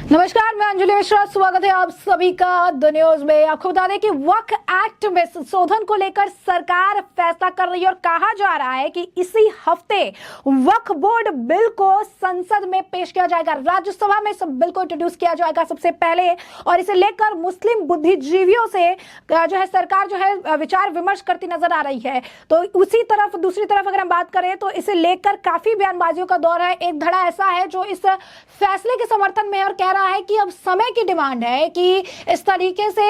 नमस्कार, मैं अंजलि मिश्रा। स्वागत है आप सभी का द न्यूज में। आपको बता दें कि वक्फ एक्ट में संशोधन को लेकर सरकार फैसला कर रही है और कहा जा रहा है कि इसी हफ्ते वक्फ बोर्ड बिल को संसद में पेश किया जाएगा। राज्यसभा में इस बिल को इंट्रोड्यूस किया जाएगा सबसे पहले, और इसे लेकर मुस्लिम बुद्धिजीवियों से जो है सरकार जो है विचार विमर्श करती नजर आ रही है। तो उसी तरफ दूसरी तरफ अगर हम बात करें तो इसे लेकर काफी बयानबाजियों का दौर है। एक धड़ा ऐसा है जो इस फैसले के समर्थन में और कह रहा है कि अब समय की डिमांड है कि इस तरीके से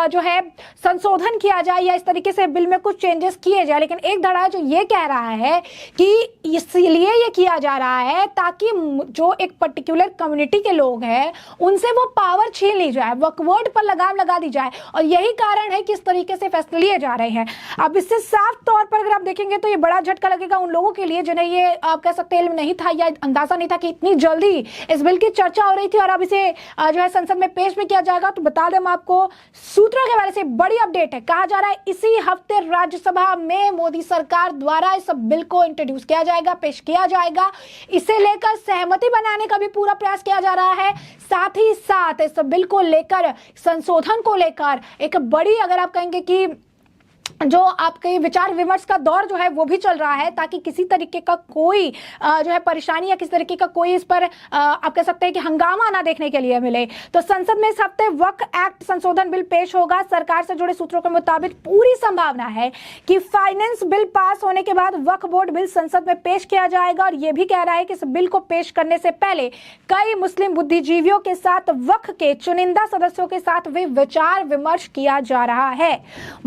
जो है संशोधन किया जाए या इस तरीके से बिल में कुछ चेंजेस किए जाए। लेकिन एक धड़ा जो ये कह रहा है कि इसलिए ये किया जा रहा है ताकि जो एक पर्टिकुलर कम्युनिटी के लोग हैं उनसे वो पावर छीन ली जाए, वक्फ बोर्ड पर लगाम लगा दी जाए, और यही कारण है कि इस तरीके से फैसले लिए जा रहे हैं। अब इससे साफ तौर पर अगर आप देखेंगे तो ये बड़ा झटका लगेगा उन लोगों के लिए जिन्हें ये आप कह सकते हैं इल्म नहीं था या अंदाजा नहीं था कि इतनी जल्दी इस बिल की चर्चा हो रही थी और अब इसे जो है संसद में पेश भी किया जाएगा। तो बता दें आपको सूत्रों के बारे से बड़ी अपडेट है। कहा जा रहा है इसी हफ्ते राज्यसभा में मोदी सरकार द्वारा इस बिल को इंट्रोड्यूस किया जाएगा, पेश किया जाएगा। इसे लेकर सहमति बनाने का भी पूरा प्रयास किया जा रहा है। साथ ही साथ इस बिल को लेकर, संशोधन को लेकर एक बड़ी, अगर आप कहेंगे कि जो आपके विचार विमर्श का दौर जो है वो भी चल रहा है, ताकि किसी तरीके का कोई जो है परेशानी या किसी तरीके का कोई इस पर आप कह सकते हैं कि हंगामा ना देखने के लिए मिले। तो संसद में इस हफ्ते वक्फ एक्ट संशोधन बिल पेश होगा। सरकार से जुड़े सूत्रों के मुताबिक पूरी संभावना है कि फाइनेंस बिल पास होने के बाद वक्फ बोर्ड बिल संसद में पेश किया जाएगा। और यह भी कह रहा है कि इस बिल को पेश करने से पहले कई मुस्लिम बुद्धिजीवियों के साथ वक्फ के चुनिंदा सदस्यों के साथ भी विचार विमर्श किया जा रहा है।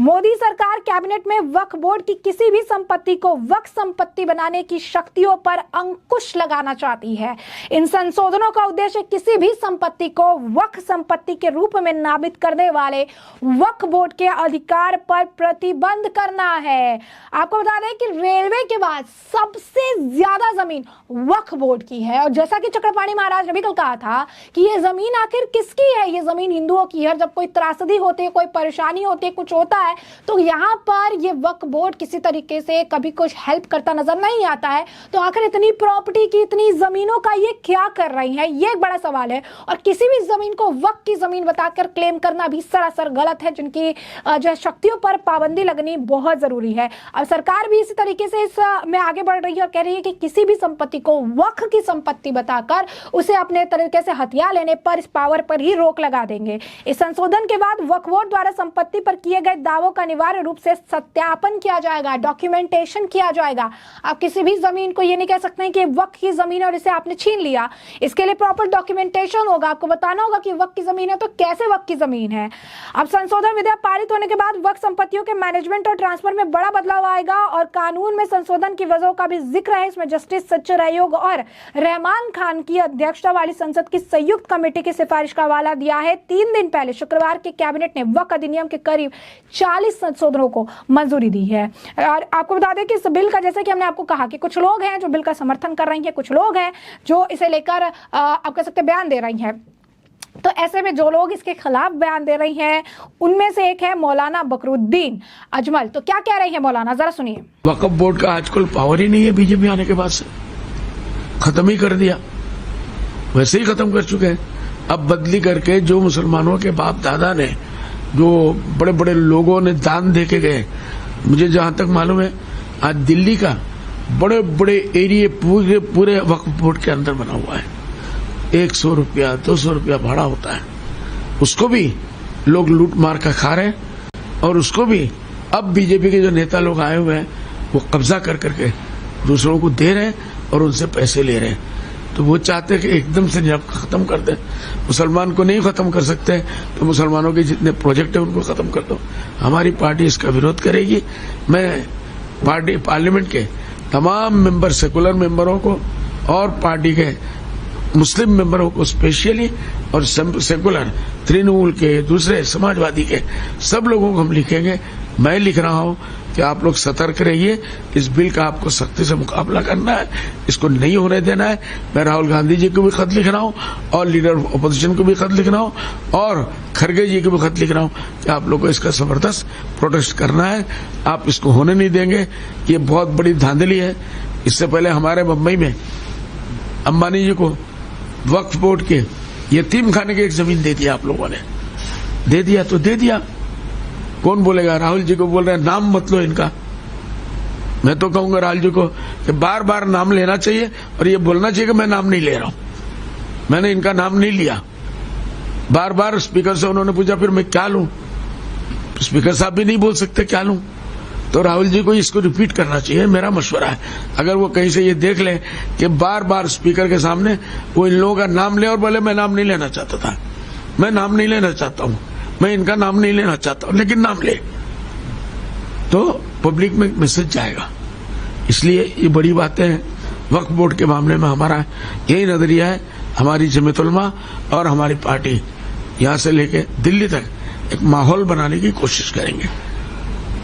मोदी सरकार कैबिनेट में वक्फ बोर्ड की किसी भी संपत्ति को वक्फ संपत्ति बनाने की शक्तियों पर अंकुश लगाना चाहती है। इन संशोधनों का उद्देश्य किसी भी संपत्ति को वक्फ संपत्ति के रूप में नामित करने वाले वक्फ बोर्ड के अधिकार पर प्रतिबंध करना है। आपको बता दें कि रेलवे के बाद सबसे ज्यादा जमीन वक्फ बोर्ड की है, और जैसा कि चक्रपाणी महाराज ने भी कल कहा था कि ये जमीन आखिर किसकी है, ये जमीन हिंदुओं की है। जब कोई त्रासदी होती है, कोई परेशानी होती है, कुछ होता है, तो यहाँ पर ये वक्फ बोर्ड किसी तरीके से कभी कुछ हेल्प करता नजर नहीं आता है। तो आखिर इतनी प्रॉपर्टी की, इतनी जमीनों का ये क्या कर रही है, ये एक बड़ा सवाल है। और किसी भी जमीन को वक्फ की जमीन बताकर क्लेम करना भी सरासर गलत है, जिनकी जो है शक्तियों पर पाबंदी लगनी बहुत जरूरी है। अब सरकार भी इसी तरीके से इस में आगे बढ़ रही है और कह रही है कि किसी भी संपत्ति को वक्फ की संपत्ति बताकर उसे अपने तरीके से हथिया लेने पर, इस पावर पर ही रोक लगा देंगे। इस संशोधन के बाद वक्फ बोर्ड द्वारा संपत्ति पर किए गए दावों का अनिवार्य रूप से सत्यापन किया जाएगा, डॉक्यूमेंटेशन किया जाएगा। आप किसी भी जमीन को ये नहीं कह सकते हैं कि वक्फ की जमीन है और इसे आपने छीन लिया। इसके लिए प्रॉपर डॉक्यूमेंटेशन होगा, आपको बताना होगा कि वक्फ की जमीन है तो कैसे वक्फ की जमीन है। अब संशोधन विधेयक पारित होने के बाद वक्फ संपत्तियों के मैनेजमेंट और ट्रांसफर में बड़ा बदलाव आएगा, और कानून में संशोधन की वजहों का भी जिक्र है। इसमें जस्टिस सच्चर आयोग और रहमान खान की अध्यक्षता वाली संसद की संयुक्त कमेटी की सिफारिश का हवाला दिया है। 3 दिन पहले शुक्रवार के कैबिनेट ने वक्फ अधिनियम के करीब 40 संशोधनों को मंजूरी दी है। और आपको बता दें कि इस बिल का, जैसे कि हमने आपको कहा कि कुछ लोग हैं जो बिल का समर्थन कर रही हैं, कुछ लोग हैं जो इसे लेकर आप कह सकते हैं बयान दे रही हैं। तो ऐसे में जो लोग इसके खिलाफ बयान दे रही हैं उनमें से एक है मौलाना बकरुद्दीन अजमल। तो क्या कह रही है मौलाना, जरा सुनिए। वक्फ बोर्ड का आजकल पावर ही नहीं है, बीजेपी आने के बाद से खत्म ही कर दिया, वैसे ही खत्म कर चुके हैं। अब बदली करके जो मुसलमानों के बाप दादा ने, जो बड़े बड़े लोगों ने दान दे के गए, मुझे जहां तक मालूम है आज दिल्ली का बड़े बड़े एरिया पूरे वक्फ बोर्ड के अंदर बना हुआ है। 100 रुपया 200 रुपया भाड़ा होता है, उसको भी लोग लूट मार कर खा रहे हैं। और उसको भी अब बीजेपी के जो नेता लोग आए हुए हैं वो कब्जा कर करके दूसरों को दे रहे हैं और उनसे पैसे ले रहे हैं। तो वो चाहते हैं कि एकदम से जब खत्म कर दें। मुसलमान को नहीं खत्म कर सकते तो मुसलमानों के जितने प्रोजेक्ट है उनको खत्म कर दो। हमारी पार्टी इसका विरोध करेगी। मैं पार्टी पार्लियामेंट के तमाम मेंबर, सेकुलर मेंबरों को और पार्टी के मुस्लिम मेंबरों को स्पेशली, और सेकुलर तृणमूल के, दूसरे समाजवादी के सब लोगों को हम लिखेंगे। मैं लिख रहा हूं कि आप लोग सतर्क रहिए, इस बिल का आपको सख्ती से मुकाबला करना है, इसको नहीं होने देना है। मैं राहुल गांधी जी को भी खत लिख रहा हूं और लीडर अपोजिशन को भी खत लिख रहा हूं और खड़गे जी को भी खत लिख रहा हूं कि आप लोगों को इसका जबरदस्त प्रोटेस्ट करना है। आप इसको होने नहीं देंगे, ये बहुत बड़ी धांधली है। इससे पहले हमारे मुंबई में अंबानी जी को वक्फ बोर्ड के यतीम खाने की एक जमीन दे दिया आप लोगों ने, दे दिया तो दे दिया। कौन बोलेगा? राहुल जी को बोल रहे हैं नाम मत लो इनका। मैं तो कहूंगा राहुल जी को कि बार बार नाम लेना चाहिए और ये बोलना चाहिए कि मैं नाम नहीं ले रहा हूं, मैंने इनका नाम नहीं लिया। बार बार स्पीकर से उन्होंने पूछा फिर मैं क्या लूं, स्पीकर साहब भी नहीं बोल सकते क्या लूं। तो राहुल जी को इसको रिपीट करना चाहिए, मेरा मशवरा है। अगर वो कहीं से ये देख ले कि बार बार स्पीकर के सामने वो इन लोगों का नाम ले और बोले मैं नाम नहीं लेना चाहता था, मैं नाम नहीं लेना चाहता हूं, मैं इनका नाम नहीं लेना चाहता हूं, लेकिन नाम ले, तो पब्लिक में मैसेज जाएगा। इसलिए ये बड़ी बातें हैं। वक्फ बोर्ड के मामले में हमारा यही नजरिया है। हमारी जमीयत उलमा और हमारी पार्टी यहां से लेके दिल्ली तक एक माहौल बनाने की कोशिश करेंगे,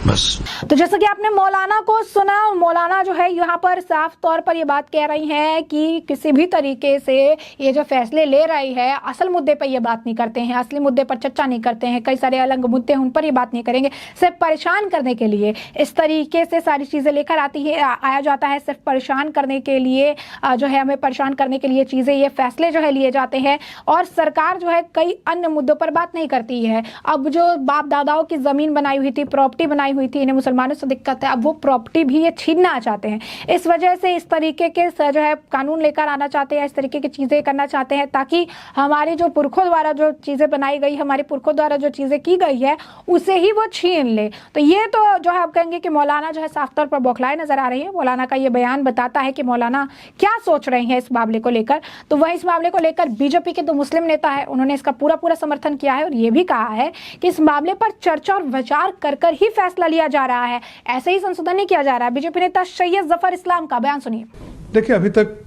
बस। तो जैसा कि आपने मौलाना को सुना, मौलाना जो है यहाँ पर साफ तौर पर ये बात कह रही हैं कि किसी भी तरीके से ये जो फैसले ले रही है असल मुद्दे पर ये बात नहीं करते हैं, असली मुद्दे पर चर्चा नहीं करते हैं, कई सारे अलग मुद्दे उन पर ये बात नहीं करेंगे। सिर्फ परेशान करने के लिए इस तरीके से सारी चीजें लेकर आया जाता है, सिर्फ परेशान करने के लिए जो है, हमें परेशान करने के लिए चीजें, ये फैसले जो है लिए जाते हैं और सरकार जो है कई अन्य मुद्दों पर बात नहीं करती है। अब जो बाप दादाओं की जमीन बनाई हुई थी, प्रॉपर्टी बनाई हुई थी, इन्हें मुसलमानों से दिक्कत है, अब वो प्रॉपर्टी भी ये छीनना चाहते हैं। इस वजह से इस तरीके के जो है कानून लेकर आना चाहते हैं, इस तरीके की चीजें करना चाहते हैं ताकि हमारे जो पुरखों द्वारा जो चीजें बनाई गई, हमारे पुरखों द्वारा जो चीजें की गई है उसे ही वो छीन ले। तो ये तो जो है आप कहेंगे कि मौलाना जो है साफ तौर पर बौखलाए नजर आ रही है। मौलाना का ये बयान बताता है कि मौलाना क्या सोच रहे हैं इस मामले को लेकर। तो वही इस मामले को लेकर बीजेपी के 2 मुस्लिम नेता है, उन्होंने इसका पूरा समर्थन किया है और ये भी कहा है कि इस मामले पर चर्चा और विचार कर ही फैसला लिया जा रहा है, ऐसे ही संशोधन नहीं किया जा रहा है। बीजेपी नेता सैयद जफर इस्लाम का बयान सुनिए। देखिए, अभी तक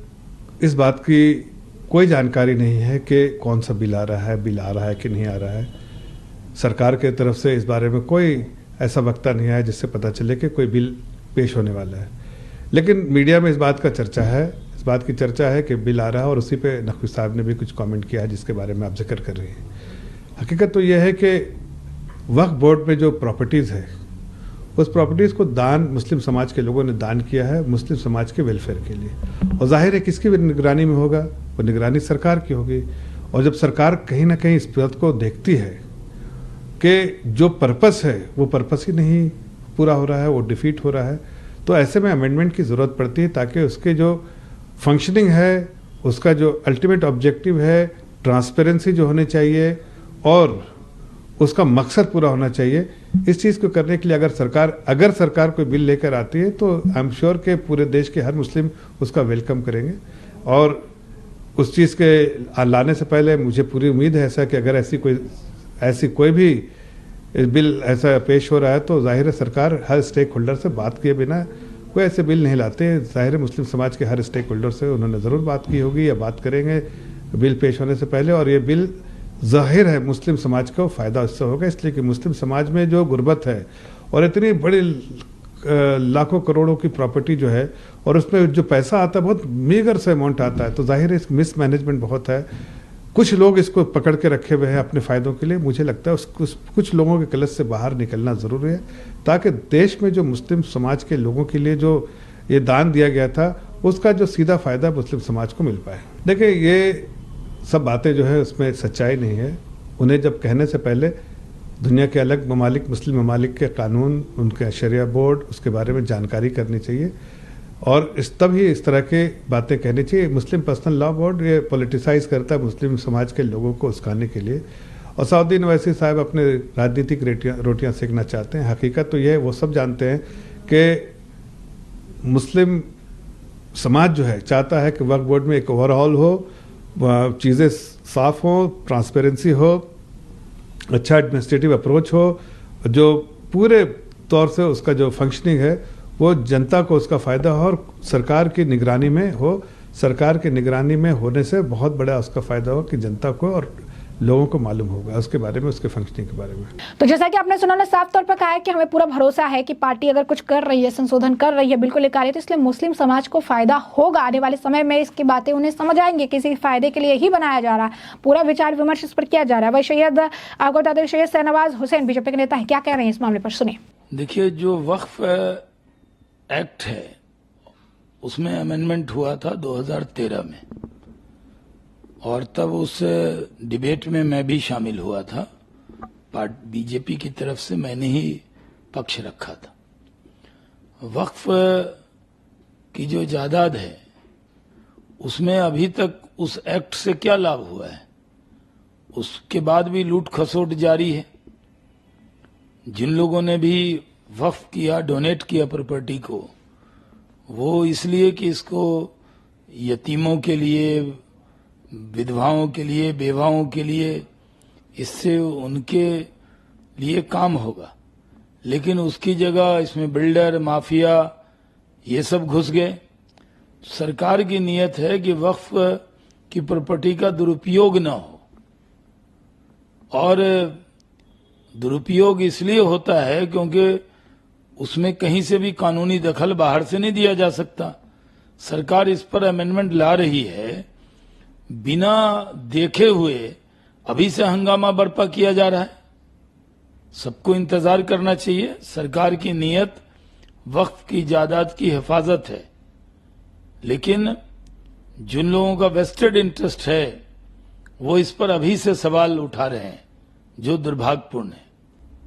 इस बात की कोई जानकारी नहीं है कि कौन सा बिल आ रहा है कि नहीं आ रहा है। सरकार के तरफ से इस बारे में कोई ऐसा वक्ता नहीं आया जिससे पता चले कि कोई बिल पेश होने वाला है। लेकिन मीडिया में इस बात की चर्चा है कि बिल आ रहा है और उसी पे नकवी साहब ने भी कुछ कमेंट किया है जिसके बारे में आप जिक्र कर रही हैं। हकीकत तो यह है कि वक्फ बोर्ड में जो प्रॉपर्टीज़ है उस प्रॉपर्टीज़ को दान मुस्लिम समाज के लोगों ने दान किया है मुस्लिम समाज के वेलफेयर के लिए, और जाहिर है किसकी निगरानी में होगा, वो निगरानी सरकार की होगी। और जब सरकार कहीं ना कहीं इस बात को देखती है कि जो पर्पस है वो पर्पस ही नहीं पूरा हो रहा है, वो डिफीट हो रहा है, तो ऐसे में अमेंडमेंट की ज़रूरत पड़ती है ताकि उसके जो फंक्शनिंग है, उसका जो अल्टीमेट ऑब्जेक्टिव है, ट्रांसपेरेंसी जो होनी चाहिए और उसका मकसद पूरा होना चाहिए। इस चीज़ को करने के लिए अगर सरकार कोई बिल लेकर आती है तो आई एम श्योर के पूरे देश के हर मुस्लिम उसका वेलकम करेंगे। और उस चीज़ के लाने से पहले मुझे पूरी उम्मीद है ऐसा कि अगर ऐसी कोई भी बिल ऐसा पेश हो रहा है तो जाहिर है सरकार हर स्टेक होल्डर से बात किए बिना कोई ऐसे बिल नहीं लाते। जाहिर है मुस्लिम समाज के हर स्टेक होल्डर से उन्होंने ज़रूर बात की होगी या बात करेंगे बिल पेश होने से पहले। और ये बिल जाहिर है मुस्लिम समाज को फ़ायदा इससे होगा, इसलिए कि मुस्लिम समाज में जो गुर्बत है और इतनी बड़ी लाखों करोड़ों की प्रॉपर्टी जो है और उसमें जो पैसा आता है बहुत मीगर से अमाउंट आता है, तो जाहिर है मिस मैनेजमेंट बहुत है। कुछ लोग इसको पकड़ के रखे हुए हैं अपने फ़ायदों के लिए। मुझे लगता है कुछ लोगों के कलश से बाहर निकलना ज़रूरी है ताकि देश में जो मुस्लिम समाज के लोगों के लिए जो ये दान दिया गया था उसका जो सीधा फ़ायदा मुस्लिम समाज को मिल पाए। देखिए, ये सब बातें जो है उसमें सच्चाई नहीं है। उन्हें जब कहने से पहले दुनिया के अलग ममालिक, मुस्लिम ममालिक के कानून, उनके शरिया बोर्ड, उसके बारे में जानकारी करनी चाहिए और तब ही इस तरह के बातें कहनी चाहिए। मुस्लिम पर्सनल लॉ बोर्ड ये पॉलिटिसाइज करता है मुस्लिम समाज के लोगों को उस्काने के लिए, और सऊदीन ओवैसी साहब अपने राजनीतिक रोटियां सेकना चाहते हैं। हकीकत तो यह वो सब जानते हैं कि मुस्लिम समाज जो है चाहता है कि वक्फ बोर्ड में एक ओवरऑल हो, चीज़ें साफ हो, ट्रांसपेरेंसी हो, अच्छा एडमिनिस्ट्रेटिव अप्रोच हो, जो पूरे तौर से उसका जो फंक्शनिंग है वो जनता को उसका फ़ायदा हो और सरकार की निगरानी में हो। सरकार की निगरानी में होने से बहुत बड़ा उसका फ़ायदा हो कि जनता को और लोगों को मालूम होगा उसके बारे में, उसके फंक्शनिंग के बारे में। तो जैसा कि आपने सुना ना, साफ तौर पर कहा है कि हमें पूरा भरोसा है कि पार्टी अगर कुछ कर रही है, संशोधन कर रही है, बिल्कुल लेकर आ रही है, तो इसलिए मुस्लिम समाज को फायदा होगा। आने वाले समय में इसकी बातें उन्हें समझ आएंगे, किसी फायदे के लिए ही बनाया जा रहा है। पूरा विचार विमर्श इस पर किया जा रहा है। वही आपको बता दें, सैयद शहनवाज हुसैन बीजेपी के नेता है, क्या कह रहे हैं इस मामले पर, सुनिए। देखिए, जो वक्फ एक्ट है उसमें अमेंडमेंट हुआ था 2013 में, और तब उस डिबेट में मैं भी शामिल हुआ था। बीजेपी की तरफ से मैंने ही पक्ष रखा था। वक्फ की जो जायदाद है उसमें अभी तक उस एक्ट से क्या लाभ हुआ है? उसके बाद भी लूट खसोट जारी है। जिन लोगों ने भी वक्फ किया, डोनेट किया प्रॉपर्टी को, वो इसलिए कि इसको यतीमों के लिए, विधवाओं के लिए, बेवाओं के लिए, इससे उनके लिए काम होगा। लेकिन उसकी जगह इसमें बिल्डर, माफिया ये सब घुस गए। सरकार की नीयत है कि वक्फ की प्रॉपर्टी का दुरुपयोग न हो, और दुरुपयोग इसलिए होता है क्योंकि उसमें कहीं से भी कानूनी दखल बाहर से नहीं दिया जा सकता। सरकार इस पर अमेंडमेंट ला रही है, बिना देखे हुए अभी से हंगामा बर्पा किया जा रहा है। सबको इंतजार करना चाहिए। सरकार की नीयत वक्फ की जायदाद की हिफाजत है, लेकिन जिन लोगों का वेस्टेड इंटरेस्ट है वो इस पर अभी से सवाल उठा रहे हैं, जो दुर्भाग्यपूर्ण है।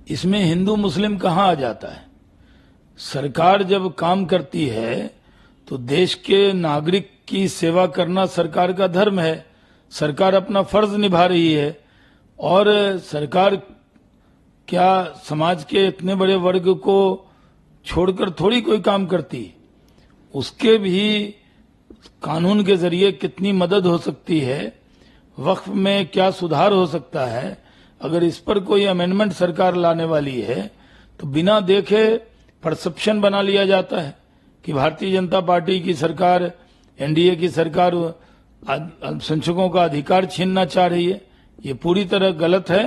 इसमें हिंदू मुस्लिम कहाँ आ जाता है? सरकार जब काम करती है तो देश के नागरिक की सेवा करना सरकार का धर्म है। सरकार अपना फर्ज निभा रही है, और सरकार क्या समाज के इतने बड़े वर्ग को छोड़कर थोड़ी कोई काम करती है? उसके भी कानून के जरिए कितनी मदद हो सकती है, वक्फ में क्या सुधार हो सकता है। अगर इस पर कोई अमेंडमेंट सरकार लाने वाली है तो बिना देखे परसेप्शन बना लिया जाता है कि भारतीय जनता पार्टी की सरकार, एनडीए की सरकार अल्पसंख्यकों का अधिकार छीनना चाह रही है। ये पूरी तरह गलत है।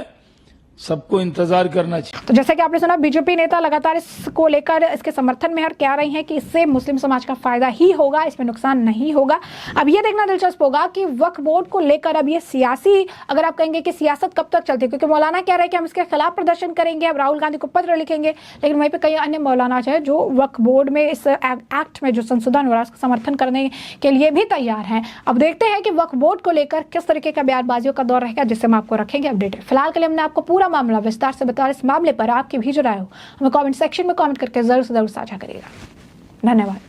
सबको इंतजार करना चाहिए। तो जैसे कि आपने सुना, बीजेपी नेता लगातार इसको लेकर इसके समर्थन में कह रही हैं कि इससे मुस्लिम समाज का फायदा ही होगा, इसमें नुकसान नहीं होगा। अब ये देखना दिलचस्प होगा कि वक्फ बोर्ड को लेकर अब ये सियासी, अगर आप कहेंगे कि सियासत कब तक चलती है, क्योंकि मौलाना कह रहे हैं कि हम इसके खिलाफ प्रदर्शन करेंगे, अब राहुल गांधी को पत्र लिखेंगे, लेकिन वहीं पर कई अन्य मौलाना है जो वक्फ बोर्ड में इस एक्ट में जो संशोधन हो रहा है उसका समर्थन करने के लिए भी तैयार हैं। अब देखते हैं कि वक्फ बोर्ड को लेकर किस तरीके का बयानबाजियों का दौर रहेगा, जिससे हम आपको रखेंगे अपडेटेड। फिलहाल के लिए हमने आपको पूरा मामला विस्तार से बता, इस मामले पर आपकी भी जो राय हो हमें कमेंट सेक्शन में कमेंट करके जरूर से जरूर साझा करिएगा। धन्यवाद।